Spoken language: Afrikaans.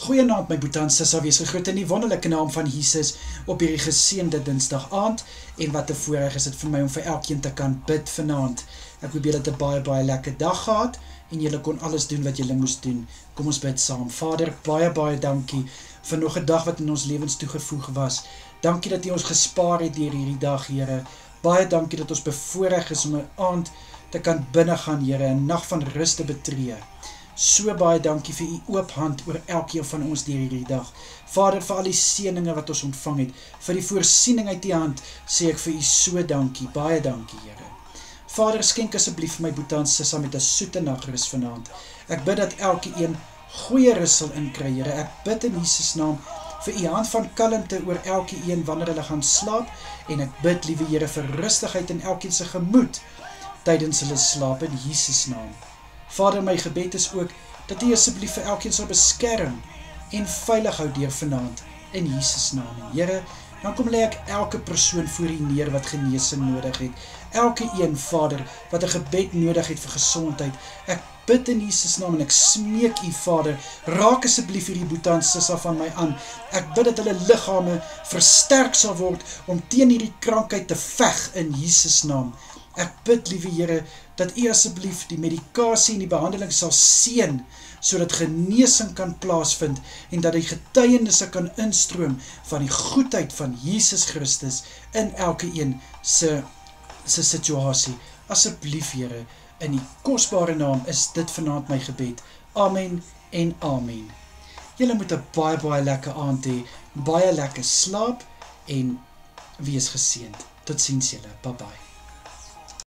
Goeienaand my boetie en sissa, wees gegroet in die wonderlike naam van Jesus op hierdie geseënde Dinsdag aand, en wat 'n voorreg is dit vir my om vir elkeen te kan bid vanaand. Ek hoop julle het 'n baie lekker dag gehad, en julle kon alles doen wat julle moes doen. Kom ons bid saam. Vader, baie dankie vir nog 'n dag wat in ons lewens toegevoeg was. Dankie dat U ons gespaar het deur hierdie dag, Here. Baie dankie dat ons bevoorreg is om 'n aand te kan binnegaan, Here, 'n nag van rus te betree. So baie dankie vir U oop hand oor elkeen van ons deur hierdie dag. Vader, vir al die seëninge wat ons ontvang het, vir die voorsiening uit U hand, sê ek vir U so dankie, baie dankie, Here. Vader, skenk asseblief vir my boetie en sissa met 'n soete nagrus vanaand. Ek bid dat elkeen goeie rus sal inkry, Here. Ek bid in Jesus naam vir U hand van kalmte oor elkeen wanneer hulle gaan slaap, en ek bid, liewe Here, vir rustigheid in elkeen se gemoed tydens hulle slaap in Jesus naam. Vader, my gebed is ook dat U asseblief vir elkeen sal beskerm en veilig hou deur vanaand in Jesus naam. En Here, dan kom lê ek elke persoon voor U neer wat genesing nodig het. Elke een, Vader, wat 'n gebed nodig het vir gesondheid. Ek bid in Jesus naam en ek smeek U, Vader, raak asseblief hierdie boetie en sissa van my aan. Ek bid dat hulle liggame versterk sal word om teen hierdie krankheid te veg in Jesus naam. Ek bid, liewe Here, dat U asseblief die medikasie en die behandeling sal seën, sodat genesing kan plaasvind en dat die getuienisse kan instroom van die goedheid van Jesus Christus in elke een se situasie. Asseblief, Here, in die kosbare naam is dit vanaand my gebed. Amen en amen. Julle moet 'n baie lekker aand hê, baie lekker slaap en wees geseënd. Totsiens julle. Bye bye.